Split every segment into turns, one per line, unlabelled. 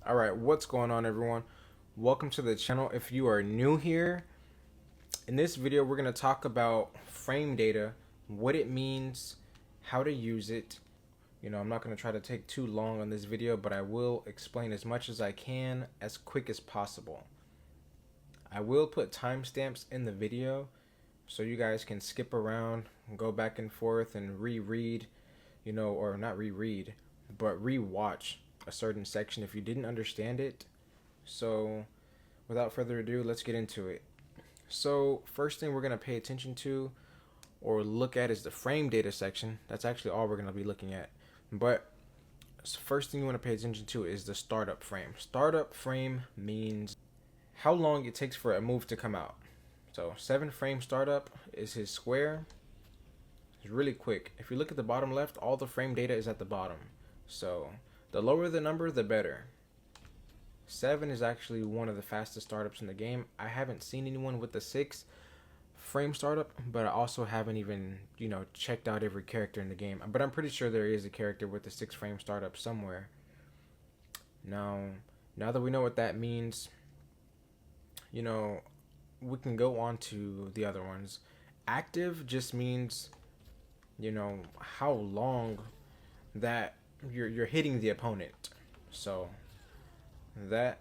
Alright, what's going on, everyone? Welcome to the channel. If you are new here, in this video we're going to talk about frame data, what it means, how to use it. I'm not going to try to take too long on this video, but I will explain as much as I can as quick as possible. I will put timestamps in the video so you guys can skip around and go back and forth and reread, or not reread, but rewatch a certain section if you didn't understand it. So without further ado, let's get into it. So first thing we're going to pay attention to or look at is the frame data section. That's actually all we're going to be looking at. But first thing you want to pay attention to is the startup frame. Startup frame means how long it takes for a move to come out. So 7 frame startup is his square. It's really quick. If you look at the bottom left, all the frame data is at the bottom. So the lower the number, the better. 7 is actually one of the fastest startups in the game. I haven't seen anyone with the 6 frame startup, but I also haven't even, checked out every character in the game. But I'm pretty sure there is a character with the 6 frame startup somewhere. Now that we know what that means, we can go on to the other ones. Active just means, how long that you're hitting the opponent. So that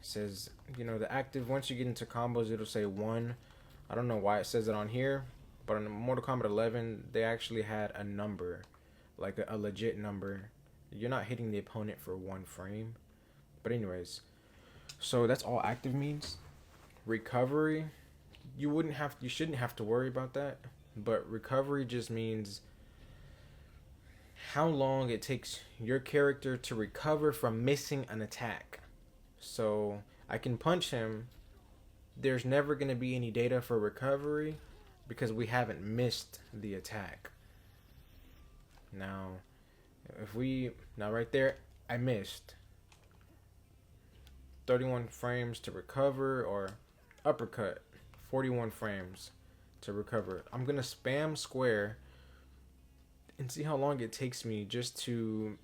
says, the active, once you get into combos, it'll say 1. I don't know why it says it on here, but on Mortal Kombat 11, they actually had a number, like a legit number. You're not hitting the opponent for 1 frame. But anyways, so that's all active means. Recovery, you shouldn't have to worry about that. But recovery just means how long it takes your character to recover from missing an attack. So I can punch him. There's never going to be any data for recovery because we haven't missed the attack. Now right there, I missed 31 frames to recover, or uppercut 41 frames to recover. I'm going to spam square and see how long it takes me just to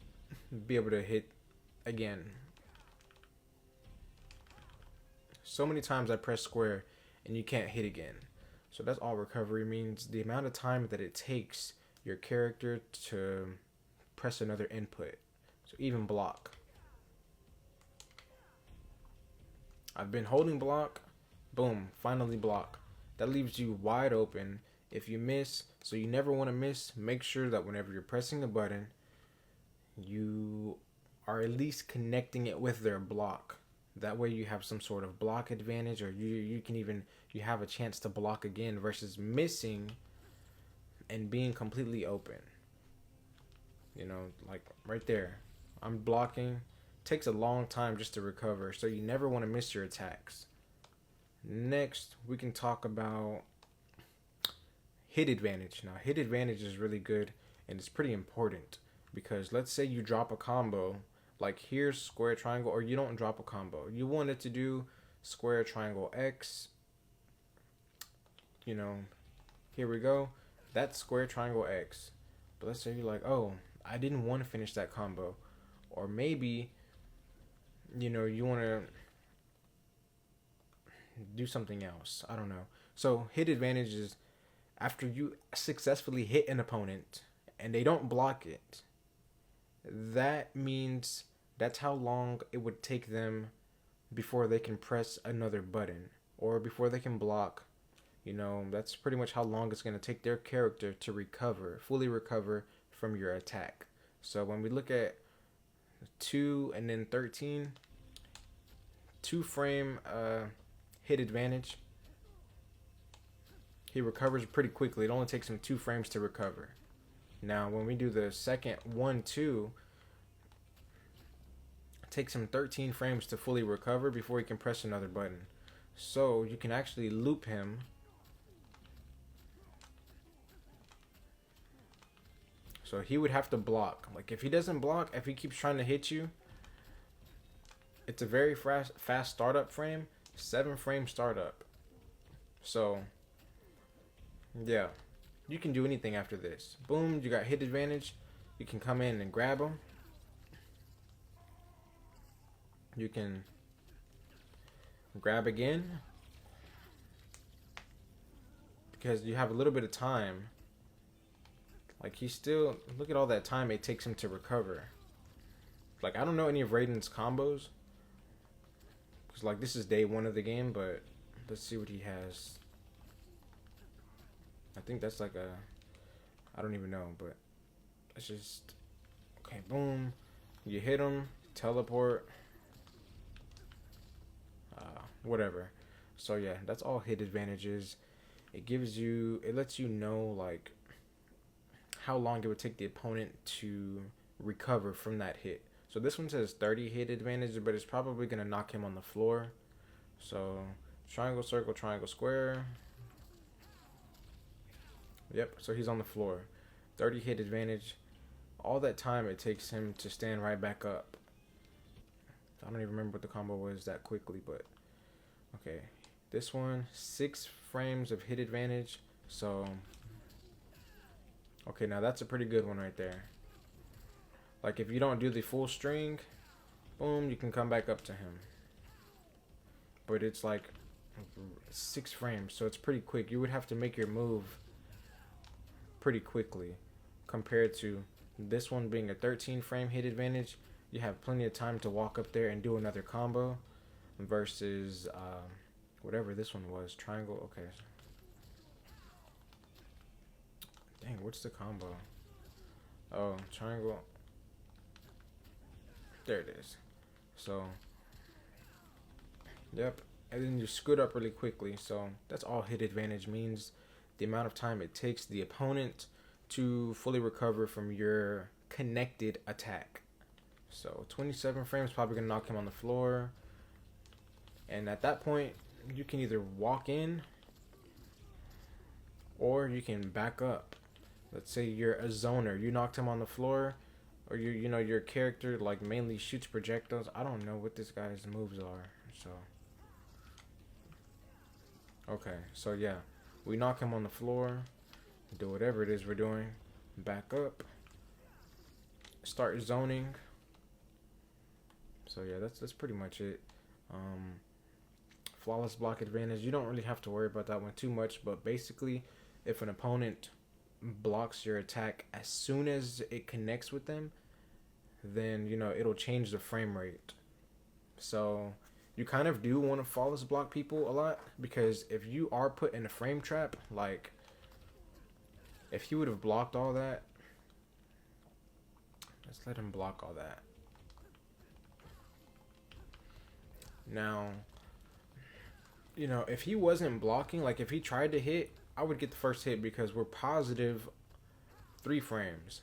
be able to hit again. So many times I press square and you can't hit again. So that's all recovery means. The amount of time that it takes your character to press another input. So even block. I've been holding block. Boom, finally block. That leaves you wide open if you miss. So you never want to miss. Make sure that whenever you're pressing a button, you are at least connecting it with their block. That way you have some sort of block advantage, or you have a chance to block again versus missing and being completely open. Like right there, I'm blocking. Takes a long time just to recover, so you never want to miss your attacks. Next, we can talk about hit advantage. Now, hit advantage is really good and it's pretty important because let's say you drop a combo, like here's square triangle, or you don't drop a combo. You want it to do square triangle X. Here we go. That's square triangle X. But let's say you're like, oh, I didn't want to finish that combo. Or maybe, you want to do something else. I don't know. So hit advantage is after you successfully hit an opponent and they don't block it. That means that's how long it would take them before they can press another button or before they can block. That's pretty much how long it's going to take their character to fully recover from your attack. So when we look at 2 and then 13, 2 frame hit advantage, he recovers pretty quickly. It only takes him 2 frames to recover. Now when we do the second 1-2, it takes him 13 frames to fully recover before he can press another button. So you can actually loop him. So he would have to block. Like if he doesn't block, if he keeps trying to hit you, it's a very fast startup frame. 7 frame startup. So yeah, you can do anything after this. Boom, you got hit advantage. You can come in and grab him. you can grab again because you have a little bit of time. Like, he's still, look at all that time it takes him to recover. Like, I don't know any of Raiden's combos, because like this is day 1 of the game, but let's see what he has. I think that's like a, I don't even know, but it's just, okay, boom, you hit him, teleport, whatever. So yeah, that's all hit advantages. It gives you, it lets you know like how long it would take the opponent to recover from that hit. So this one says 30 hit advantage, but it's probably gonna knock him on the floor. So triangle, circle, triangle, square. Yep, so he's on the floor. 30 hit advantage. All that time it takes him to stand right back up. I don't even remember what the combo was that quickly, but okay. This one, 6 frames of hit advantage. So, okay, now that's a pretty good one right there. Like, if you don't do the full string, boom, you can come back up to him. But it's like 6 frames, so it's pretty quick. You would have to make your move pretty quickly compared to this one being a 13 frame hit advantage. You have plenty of time to walk up there and do another combo versus whatever this one was, triangle. Okay, dang, what's the combo? Oh, triangle, there it is. So yep, and then you scoot up really quickly. So that's all hit advantage means, the amount of time it takes the opponent to fully recover from your connected attack. So 27 frames probably gonna knock him on the floor, and at that point you can either walk in or you can back up. Let's say you're a zoner, you knocked him on the floor, or you know your character like mainly shoots projectiles. I don't know what this guy's moves are. So okay, so yeah, we knock him on the floor, do whatever it is we're doing, back up, start zoning. So yeah, that's pretty much it. Flawless block advantage, you don't really have to worry about that one too much, but basically if an opponent blocks your attack as soon as it connects with them, then you know it'll change the frame rate. So you kind of do want to flawless block people a lot, because if you are put in a frame trap, like if he would have blocked all that, let's let him block all that. Now, you know, if he wasn't blocking, like if he tried to hit, I would get the first hit because we're positive 3 frames.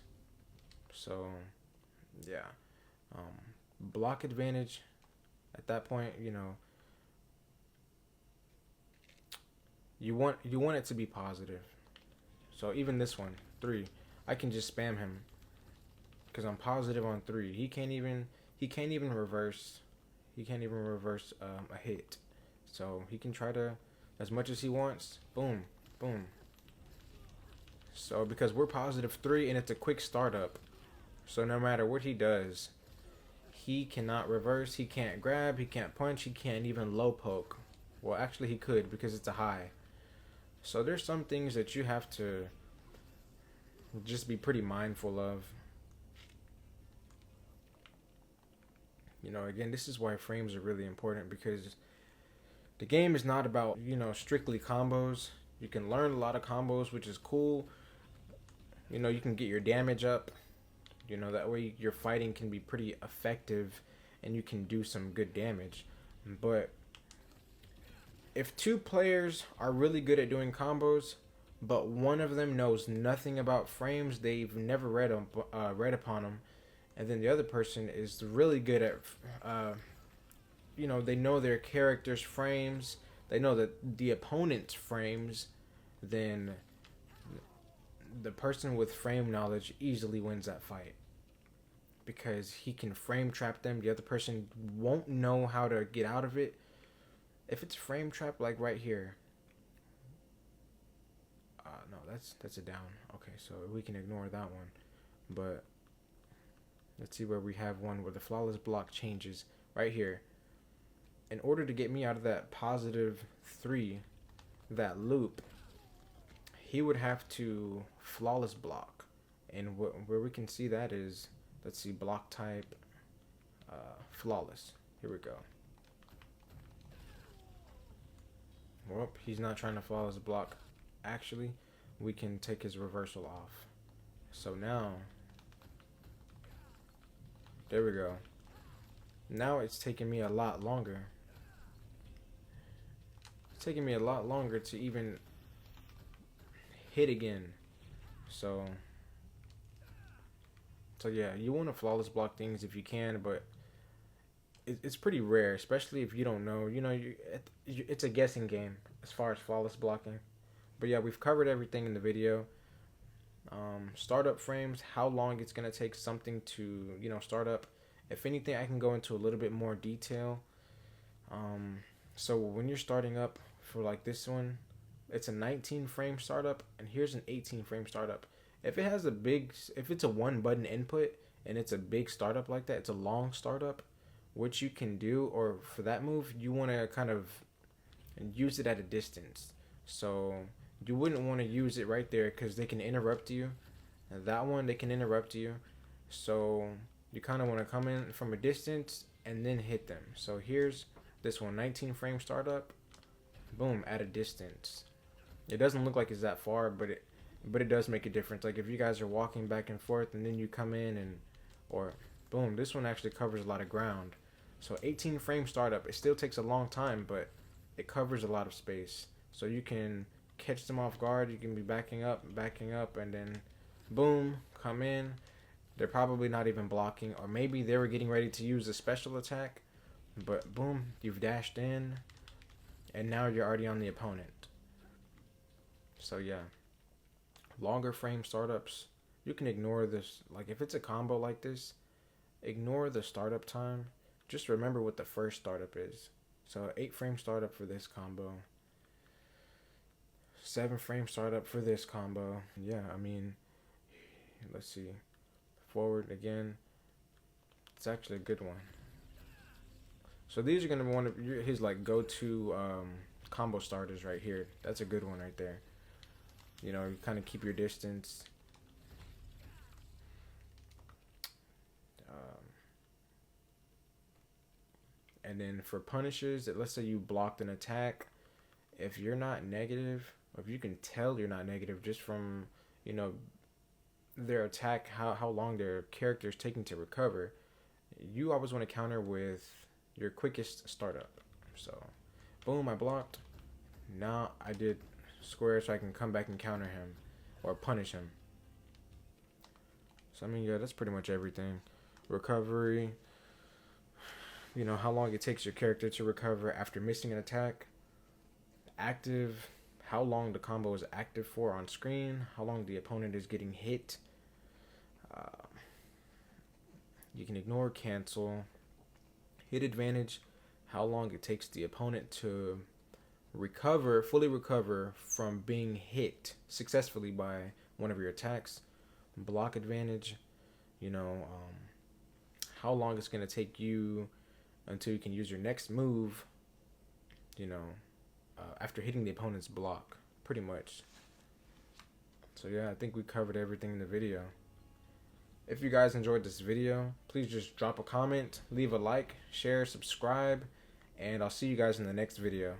So yeah, block advantage at that point, you know, you want it to be positive. So even this one, 3, I can just spam him because I'm positive on 3. He can't even reverse. He can't even reverse a hit. So he can try to, as much as he wants. Boom, boom. So because we're positive 3 and it's a quick startup, so no matter what he does, he cannot reverse, he can't grab, he can't punch, he can't even low poke. Well, actually he could because it's a high. So there's some things that you have to just be pretty mindful of. You know, again, this is why frames are really important, because the game is not about, you know, strictly combos. You can learn a lot of combos, which is cool. You know, you can get your damage up. You know, that way your fighting can be pretty effective and you can do some good damage. But if 2 players are really good at doing combos, but one of them knows nothing about frames, they've never read upon them, and then the other person is really good at, you know, they know their character's frames, they know that the opponent's frames, then the person with frame knowledge easily wins that fight, because he can frame trap them. The other person won't know how to get out of it. If it's frame trap like right here, no, that's a down. Okay, so we can ignore that one. But let's see where we have one where the flawless block changes right here. In order to get me out of that +3, that loop, he would have to flawless block. And where we can see that is, let's see, block type, flawless. Here we go. Well, he's not trying to flawless block. Actually, we can take his reversal off. So now, there we go. Now it's taking me a lot longer. It's taking me a lot longer to even hit again. So yeah, you want to flawless block things if you can, but it's pretty rare, especially if you don't know. You know, it's a guessing game as far as flawless blocking. But yeah, we've covered everything in the video. Startup frames, how long it's gonna take something to, you know, start up. If anything, I can go into a little bit more detail. So when you're starting up for like this one, it's a 19 frame startup, and here's an 18 frame startup. If it's a one button input and it's a big startup like that, it's a long startup, what you can do, or for that move, you want to kind of use it at a distance. So you wouldn't want to use it right there because they can interrupt you. And that one, they can interrupt you. So you kind of want to come in from a distance and then hit them. So here's this one, 19 frame startup. Boom, at a distance. It doesn't look like it's that far, but it does make a difference. Like if you guys are walking back and forth and then you come in or boom, this one actually covers a lot of ground. So 18 frame startup, it still takes a long time, but it covers a lot of space. So you can catch them off guard. You can be backing up, and then boom, come in. They're probably not even blocking, or maybe they were getting ready to use a special attack, but boom, you've dashed in, and now you're already on the opponent. So yeah, longer frame startups, you can ignore this. Like if it's a combo like this, ignore the startup time. Just remember what the first startup is. So 8 frame startup for this combo, 7 frame startup for this combo. Yeah, I mean, let's see, forward again. It's actually a good one. So these are gonna be one of his like go-to combo starters right here. That's a good one right there. You know, you kind of keep your distance. And then for punishes, let's say you blocked an attack. If you're not negative, or if you can tell you're not negative just from, you know, their attack, how long their character is taking to recover, you always want to counter with your quickest startup. So, boom, I blocked. Now I did square so I can come back and counter him or punish him. So, I mean, yeah, that's pretty much everything. Recovery. You know, how long it takes your character to recover after missing an attack. Active, how long the combo is active for on screen. How long the opponent is getting hit. You can ignore, cancel. Hit advantage, how long it takes the opponent to fully recover from being hit successfully by one of your attacks. Block advantage, you know, how long it's going to take you until you can use your next move, you know, after hitting the opponent's block, pretty much. So yeah, I think we covered everything in the video. If you guys enjoyed this video, please just drop a comment, leave a like, share, subscribe, and I'll see you guys in the next video.